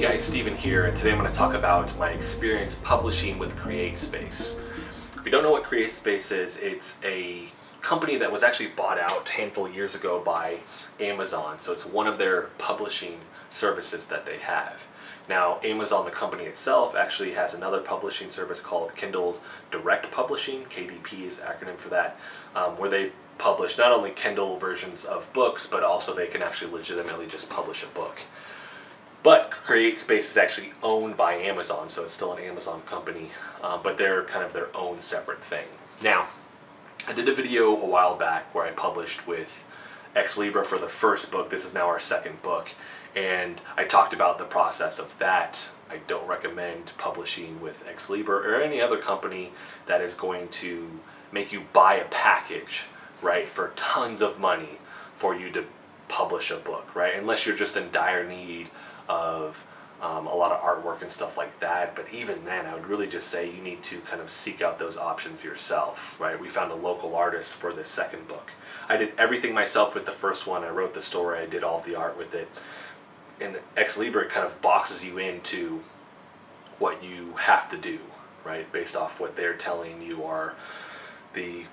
Hey guys, Steven here, and today I'm going to talk about my experience publishing with Createspace. If you don't know what Createspace is, it's a company that was actually bought out a handful of years ago by Amazon, so it's one of their publishing services that they have. Now, Amazon, the company itself, actually has another publishing service called Kindle Direct Publishing, KDP is the acronym for that, where they publish not only Kindle versions of books, but also they can actually legitimately just publish a book. But Createspace is actually owned by Amazon, so it's still an Amazon company, but they're kind of their own separate thing. Now, I did a video a while back where I published with Ex Libra for the first book. This is now our second book, and I talked about the process of that. I don't recommend publishing with Ex Libra or any other company that is going to make you buy a package, right, for tons of money for you to publish a book, right? Unless you're just in dire need of a lot of artwork and stuff like that. But even then, I would really just say you need to kind of seek out those options yourself, right? We found a local artist for this second book. I did everything myself with the first one. I wrote the story, I did all the art with it. And Ex Libra kind of boxes you into what you have to do, right? Based off what they're telling you are the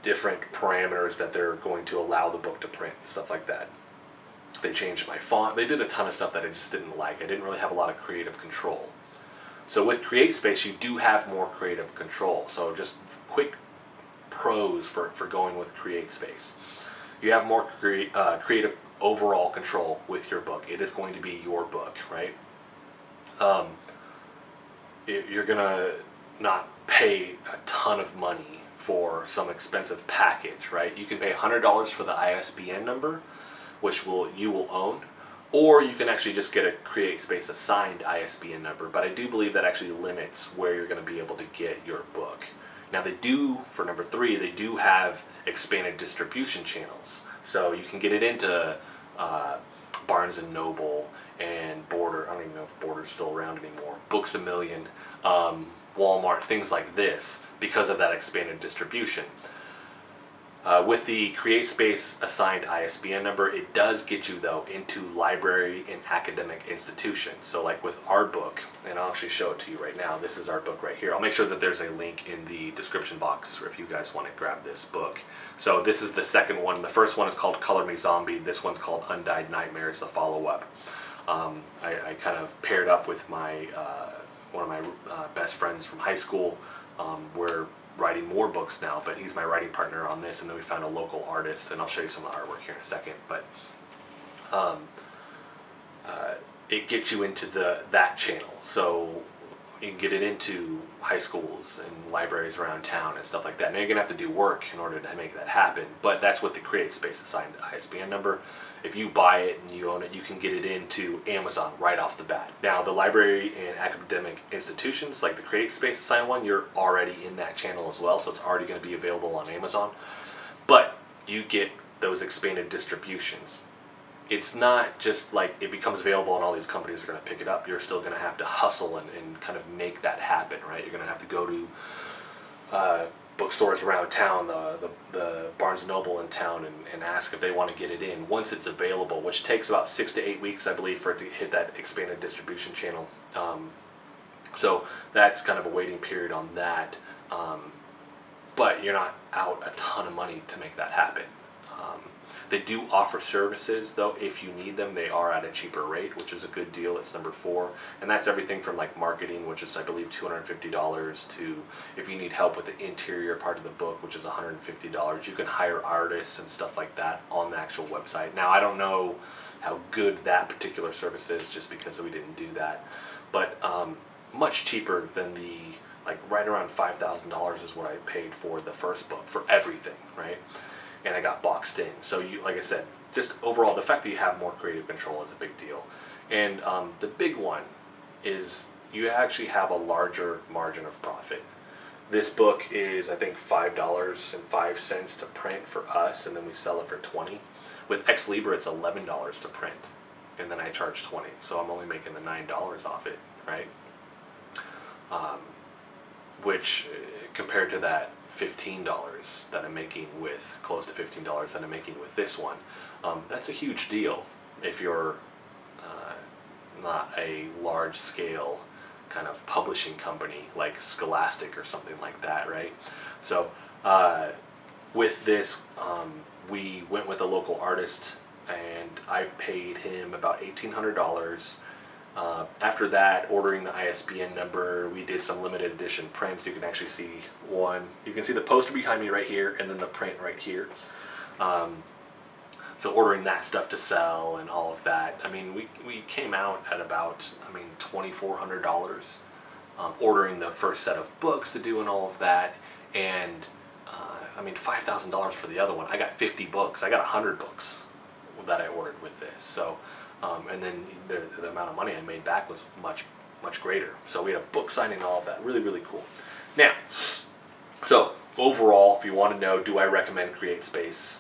different parameters that they're going to allow the book to print, stuff like that. They changed my font. They did a ton of stuff that I just didn't like. I didn't really have a lot of creative control. So with Createspace, you do have more creative control. So just quick pros for going with Createspace. You have more creative overall control with your book. It is going to be your book, right? You're going to not pay a ton of money for some expensive package, right? You can pay $100 for the ISBN number, which you will own, or you can actually just get a Createspace assigned ISBN number, but I do believe that actually limits where you're going to be able to get your book. Now they do, for number 3, they do have expanded distribution channels, so you can get it into Barnes & Noble and Border, I don't even know if Border's still around anymore, Books A Million, Walmart, things like this, because of that expanded distribution. With the Createspace assigned ISBN number, it does get you, though, into library and academic institutions. So like with our book, and I'll actually show it to you right now, this is our book right here. I'll make sure that there's a link in the description box if you guys want to grab this book. So this is the second one. The first one is called Color Me Zombie. This one's called Undyed Nightmares, the follow-up. I kind of paired up with my one of my best friends from high school. We're writing more books now, but he's my writing partner on this, and then we found a local artist, and I'll show you some of the artwork here in a second. But it gets you into that channel, so you can get it into high schools and libraries around town and stuff like that. Now you're gonna have to do work in order to make that happen, but that's what the Createspace assigned ISBN number. If you buy it and you own it, you can get it into Amazon right off the bat. Now, the library and academic institutions, like the Createspace assigned one, you're already in that channel as well, so it's already going to be available on Amazon. But you get those expanded distributions. It's not just like it becomes available and all these companies are going to pick it up. You're still going to have to hustle and kind of make that happen, right? You're going to have to go to bookstores around town, the Barnes & Noble in town, and ask if they want to get it in once it's available, which takes about 6 to 8 weeks, I believe, for it to hit that expanded distribution channel. So that's kind of a waiting period on that, but you're not out a ton of money to make that happen. They do offer services, though, if you need them. They are at a cheaper rate, which is a good deal. It's number 4, and that's everything from like marketing, which is I believe $250, to if you need help with the interior part of the book, which is $150. You can hire artists and stuff like that on the actual website. Now I don't know how good that particular service is, just because we didn't do that, but much cheaper than the, like right around $5,000 is what I paid for the first book for everything, right? And I got boxed in. So you, like I said, just overall, the fact that you have more creative control is a big deal. And the big one is you actually have a larger margin of profit. This book is, I think, $5.05 to print for us, and then we sell it for $20. With Ex Libra, it's $11 to print, and then I charge $20. So I'm only making the $9 off it, right? Which, compared to that $15 that I'm making with, close to $15 that I'm making with this one, that's a huge deal if you're not a large scale kind of publishing company like Scholastic or something like that, right? So with this, we went with a local artist, and I paid him about $1,800. After that, ordering the ISBN number, we did some limited edition prints. You can actually see one. You can see the poster behind me right here, and then the print right here. So ordering that stuff to sell and all of that. I mean, we came out at about, $2,400. Ordering the first set of books to do and all of that, and $5,000 for the other one. I got 50 books. I got 100 books that I ordered with this. So, and then the amount of money I made back was much, much greater. So we had a book signing and all of that. Really, really cool. Now, so overall, if you want to know, do I recommend Createspace?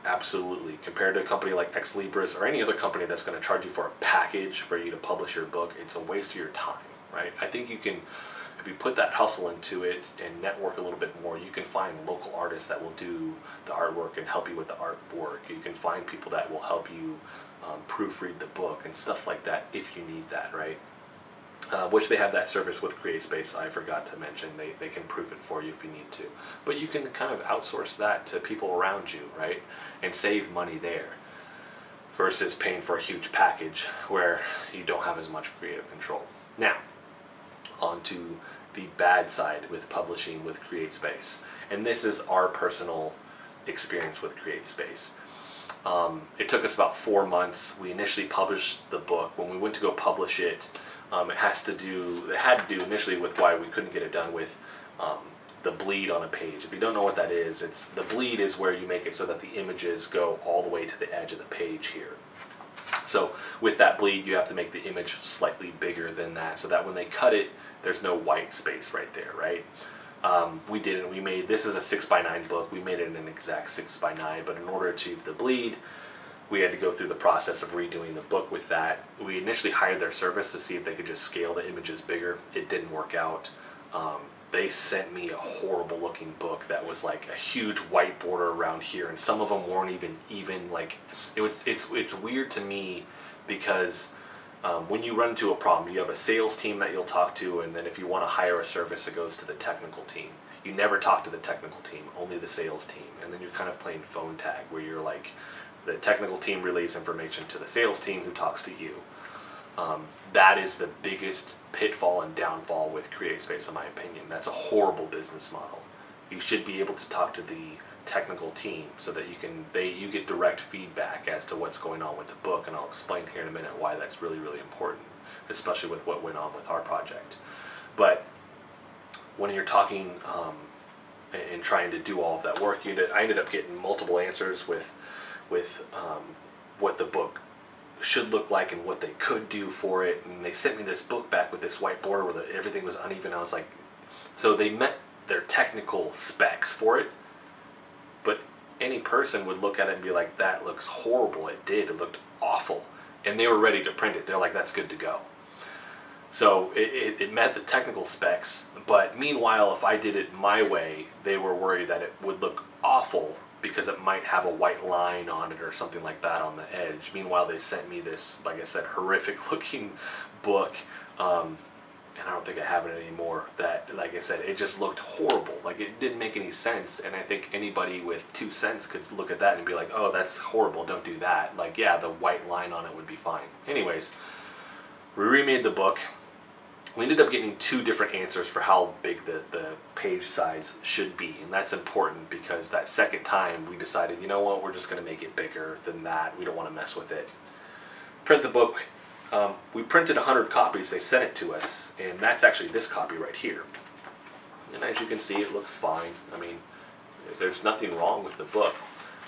Absolutely. Compared to a company like Ex Libris or any other company that's going to charge you for a package for you to publish your book, it's a waste of your time, right? I think you can, if you put that hustle into it and network a little bit more, you can find local artists that will do the artwork and help you with the artwork. You can find people that will help you proofread the book and stuff like that if you need that, right? Which they have that service with Createspace. I forgot to mention they can proof it for you if you need to. But you can kind of outsource that to people around you, right? And save money there versus paying for a huge package where you don't have as much creative control. Now, on to the bad side with publishing with Createspace. And this is our personal experience with Createspace. It took us about 4 months. We initially published the book. When we went to go publish it, it had to do initially with why we couldn't get it done with the bleed on a page. If you don't know what that is, the bleed is where you make it so that the images go all the way to the edge of the page here. So with that bleed, you have to make the image slightly bigger than that so that when they cut it, there's no white space right there, right? We made, this is a 6x9 book. We made it an exact 6x9, but in order to achieve the bleed, we had to go through the process of redoing the book with that. We initially hired their service to see if they could just scale the images bigger. It didn't work out. They sent me a horrible looking book that was like a huge white border around here, and some of them weren't even like, it's weird to me because when you run into a problem, you have a sales team that you'll talk to, and then if you want to hire a service, it goes to the technical team. You never talk to the technical team, only the sales team, and then you're kind of playing phone tag where you're like, the technical team relays information to the sales team who talks to you. That is the biggest pitfall and downfall with Createspace, in my opinion. That's a horrible business model. You should be able to talk to the technical team so that you get direct feedback as to what's going on with the book, and I'll explain here in a minute why that's really, really important, especially with what went on with our project. But when you're talking and trying to do all of that work, I ended up getting multiple answers with what the book should look like and what they could do for it, and they sent me this book back with this white border where everything was uneven. I was like, so they met their technical specs for it, but any person would look at it and be like, that looks horrible. It looked awful, and they were ready to print it. They're like, that's good to go. So it met the technical specs, but meanwhile, if I did it my way, they were worried that it would look awful because it might have a white line on it or something like that on the edge. Meanwhile, they sent me this, like I said, horrific looking book, and I don't think I have it anymore, that, like I said, it just looked horrible. Like, it didn't make any sense, and I think anybody with 2 cents could look at that and be like, oh, that's horrible, don't do that. Like, yeah, the white line on it would be fine. Anyways, we remade the book. We ended up getting 2 different answers for how big the page size should be, and that's important because that second time we decided, you know what, we're just going to make it bigger than that. We don't want to mess with it. Print the book. We printed 100 copies. They sent it to us, and that's actually this copy right here. And as you can see, it looks fine. I mean, there's nothing wrong with the book.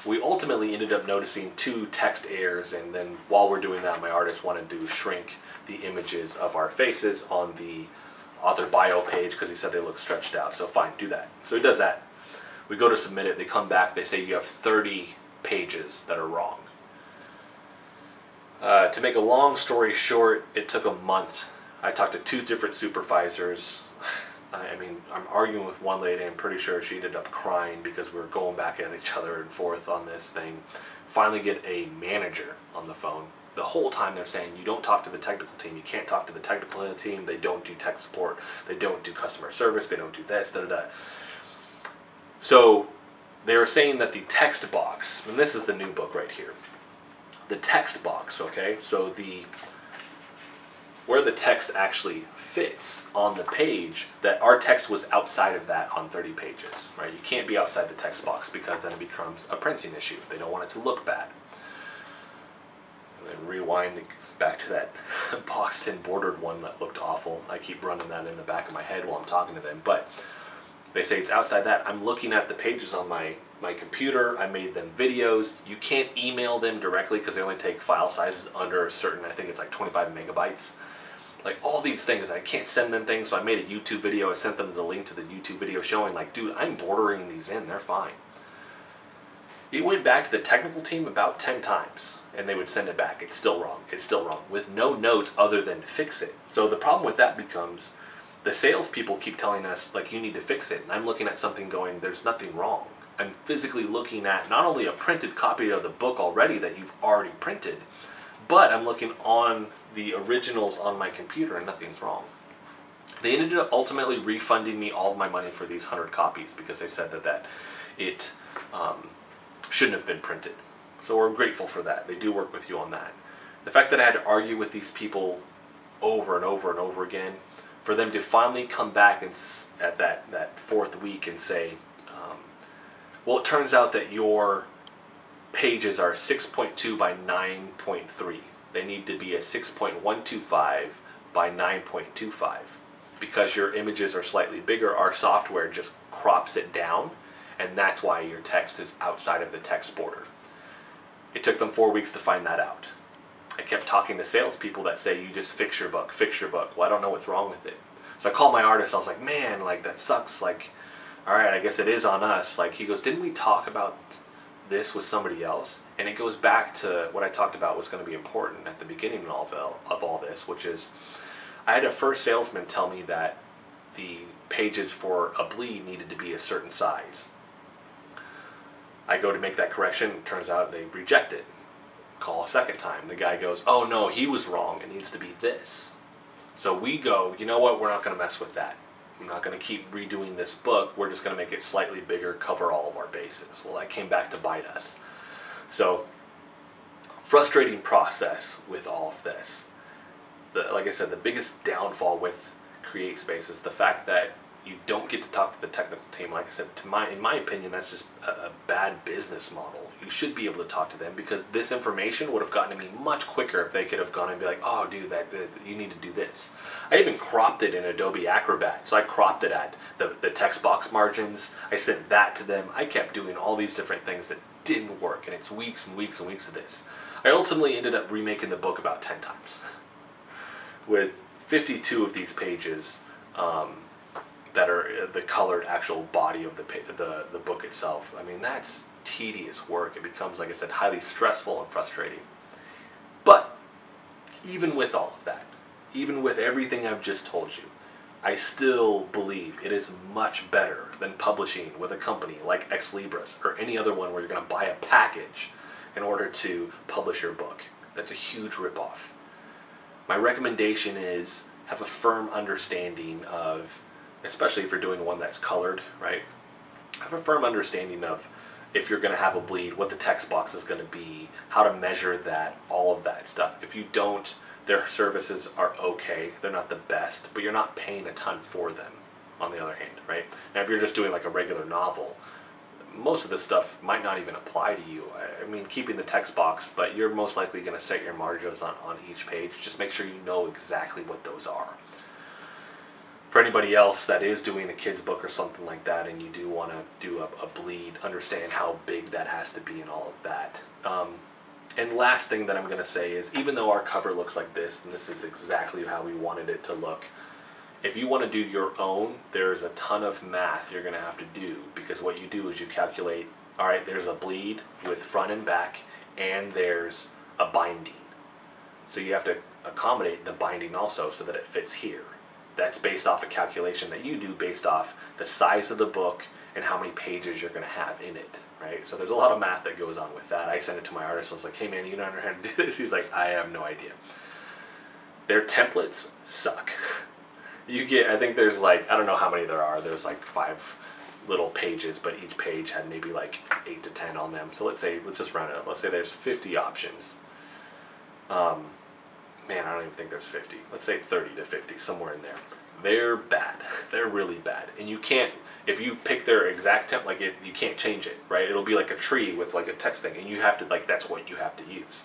We ultimately ended up noticing 2 text errors, and then while we're doing that, my artist wanted to shrink the images of our faces on the author bio page because he said they look stretched out. So fine, do that. So he does that. We go to submit it. They come back. They say you have 30 pages that are wrong. To make a long story short, it took a month. I talked to 2 different supervisors. I mean, I'm arguing with one lady. I'm pretty sure she ended up crying because we were going back at each other and forth on this thing. Finally get a manager on the phone. the whole time they're saying you don't talk to the technical team, you can't talk to the technical team, they don't do tech support, they don't do customer service, they don't do this, da da da. So they were saying that the text box, and this is the new book right here, the text box, okay, so where the text actually fits on the page, that our text was outside of that on 30 pages, right? You can't be outside the text box because then it becomes a printing issue. They don't want it to look bad. And then rewind back to that boxed in bordered one that looked awful. I keep running that in the back of my head while I'm talking to them, but they say it's outside that. I'm looking at the pages on my computer. I made them videos. You can't email them directly because they only take file sizes under a certain, I think it's like 25 megabytes. Like all these things, I can't send them things, so I made a YouTube video. I sent them the link to the YouTube video showing like, dude, I'm bordering these in, they're fine. It went back to the technical team about 10 times, and they would send it back. It's still wrong, with no notes other than fix it. So the problem with that becomes, the salespeople keep telling us, like, you need to fix it. And I'm looking at something going, there's nothing wrong. I'm physically looking at not only a printed copy of the book already that you've already printed, but I'm looking on the originals on my computer and nothing's wrong. They ended up ultimately refunding me all of my money for these 100 copies because they said that it shouldn't have been printed. So we're grateful for that. They do work with you on that. The fact that I had to argue with these people over and over and over again, for them to finally come back and at that fourth week and say, well, it turns out that your pages are 6.2 by 9.3. They need to be a 6.125 by 9.25. Because your images are slightly bigger, our software just crops it down, and that's why your text is outside of the text border. It took them 4 weeks to find that out. I kept talking to salespeople that say, you just fix your book, fix your book. Well, I don't know what's wrong with it. So I called my artist, I was like, man, like, that sucks, like, all right, I guess it is on us. Like, he goes, didn't we talk about this with somebody else? And it goes back to what I talked about was going to be important at the beginning of all this, which is, I had a first salesman tell me that the pages for a bleed needed to be a certain size. I go to make that correction, it turns out they reject it. Call a second time. The guy goes, oh no, he was wrong, it needs to be this. So we go, you know what, we're not going to mess with that. I'm not going to keep redoing this book, we're just going to make it slightly bigger, cover all of our bases. Well, that came back to bite us. So, frustrating process with all of this. Like I said, the biggest downfall with Createspace is the fact that you don't get to talk to the technical team. Like I said, in my opinion, that's just a bad business model. You should be able to talk to them because this information would have gotten to me much quicker if they could have gone and be like, oh, dude, you need to do this. I even cropped it in Adobe Acrobat. So I cropped it at the text box margins. I sent that to them. I kept doing all these different things that didn't work, and it's weeks and weeks and weeks of this. I ultimately ended up remaking the book about 10 times. With 52 of these pages that are the colored actual body of the book itself. I mean, that's tedious work. It becomes, like I said, highly stressful and frustrating. But even with all of that, even with everything I've just told you, I still believe it is much better than publishing with a company like Ex Libris or any other one where you're going to buy a package in order to publish your book. That's a huge ripoff. My recommendation is have a firm understanding of, especially if you're doing one that's colored, right? Have a firm understanding of if you're going to have a bleed, what the text box is going to be, how to measure that, all of that stuff. If you don't, their services are okay. They're not the best, but you're not paying a ton for them, on the other hand, right? Now, if you're just doing like a regular novel, most of this stuff might not even apply to you. I mean, keeping the text box, but you're most likely going to set your margins on each page. Just make sure you know exactly what those are. For anybody else that is doing a kid's book or something like that and you do want to do a bleed, understand how big that has to be and all of that. And last thing that I'm going to say is, even though our cover looks like this, and this is exactly how we wanted it to look, if you want to do your own, there's a ton of math you're going to have to do, because what you do is you calculate, all right, there's a bleed with front and back, and there's a binding. So you have to accommodate the binding also so that it fits here. That's based off a calculation that you do based off the size of the book and how many pages you're going to have in it, right? So there's a lot of math that goes on with that. I sent it to my artist. I was like, hey man, you don't know how to do this? He's like, I have no idea. Their templates suck. You get, I think there's like, I don't know how many there are. There's like 5 little pages, but each page had maybe like 8 to 10 on them. So let's just round it up. Let's say there's 50 options. Man, I don't even think there's 50. Let's say 30 to 50, somewhere in there. They're bad. They're really bad. And you can't, if you pick their exact template, like you can't change it, right? It'll be like a tree with like a text thing, and you have to, like, that's what you have to use.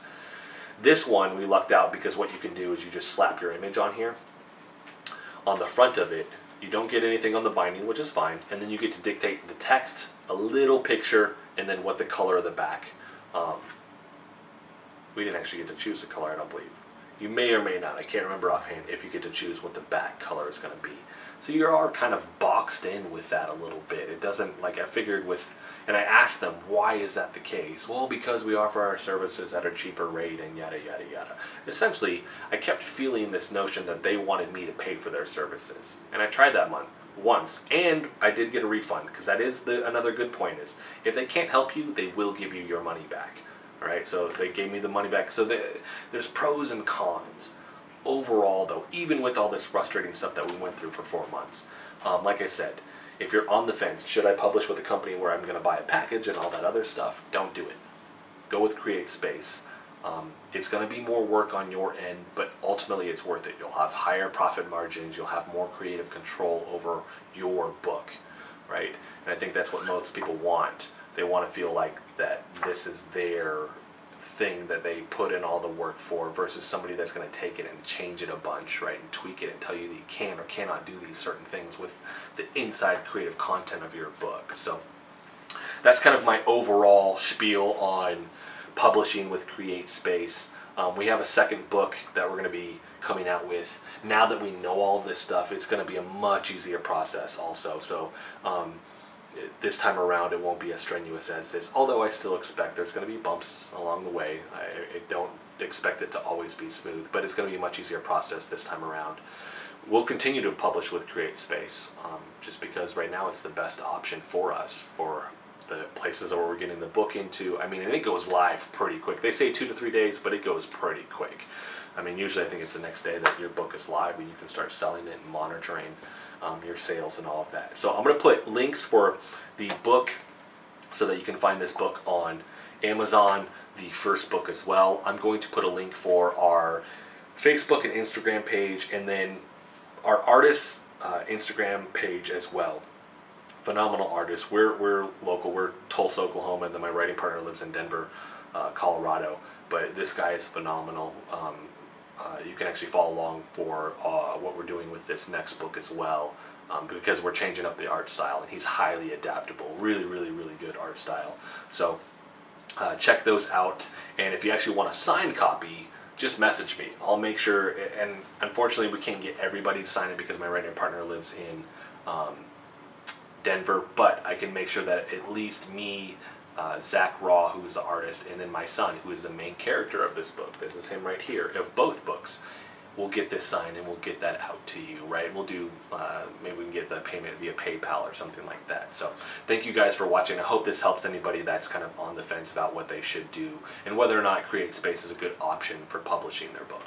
This one, we lucked out because what you can do is you just slap your image on here. On the front of it, you don't get anything on the binding, which is fine, and then you get to dictate the text, a little picture, and then what the color of the back. We didn't actually get to choose the color, I don't believe. You may or may not, I can't remember offhand, if you get to choose what the back color is going to be. So you are kind of boxed in with that a little bit. It doesn't, like I figured with, and I asked them, why is that the case? Well, because we offer our services at a cheaper rate and yada, yada, yada. Essentially, I kept feeling this notion that they wanted me to pay for their services. And I tried that once, and I did get a refund, because that is another good point is, if they can't help you, they will give you your money back. All right, so they gave me the money back. So there's pros and cons. Overall, though, even with all this frustrating stuff that we went through for 4 months, like I said, if you're on the fence, should I publish with a company where I'm going to buy a package and all that other stuff? Don't do it. Go with Createspace. It's going to be more work on your end, but ultimately it's worth it. You'll have higher profit margins. You'll have more creative control over your book, right? And I think that's what most people want. They want to feel like that this is their thing that they put in all the work for versus somebody that's going to take it and change it a bunch, right, and tweak it and tell you that you can or cannot do these certain things with the inside creative content of your book. So that's kind of my overall spiel on publishing with Createspace. We have a second book that we're going to be coming out with. Now that we know all of this stuff, it's going to be a much easier process also. So this time around it won't be as strenuous as this, although I still expect there's going to be bumps along the way. I don't expect it to always be smooth, but it's going to be a much easier process this time around. We'll continue to publish with Createspace, just because right now it's the best option for us, for the places where we're getting the book into. I mean, and it goes live pretty quick. They say 2 to 3 days, but it goes pretty quick. I mean, usually I think it's the next day that your book is live and you can start selling it and monitoring your sales and all of that. So I'm going to put links for the book so that you can find this book on Amazon, the first book as well. I'm going to put a link for our Facebook and Instagram page, and then our artist Instagram page as well. Phenomenal artists. We're local. We're Tulsa, Oklahoma, and then my writing partner lives in Denver, Colorado. But this guy is phenomenal. You can actually follow along for what we're doing with this next book as well, because we're changing up the art style, and he's highly adaptable. Really, really, really good art style. So check those out, and if you actually want a signed copy, just message me. I'll make sure, and unfortunately we can't get everybody to sign it because my writing partner lives in Denver, but I can make sure that at least me, Zach Raw, who's the artist, and then my son, who is the main character of this book, this is him right here, of both books, we'll get this signed and we'll get that out to you, right? We'll do, maybe we can get the payment via PayPal or something like that. So thank you guys for watching. I hope this helps anybody that's kind of on the fence about what they should do and whether or not Createspace is a good option for publishing their book.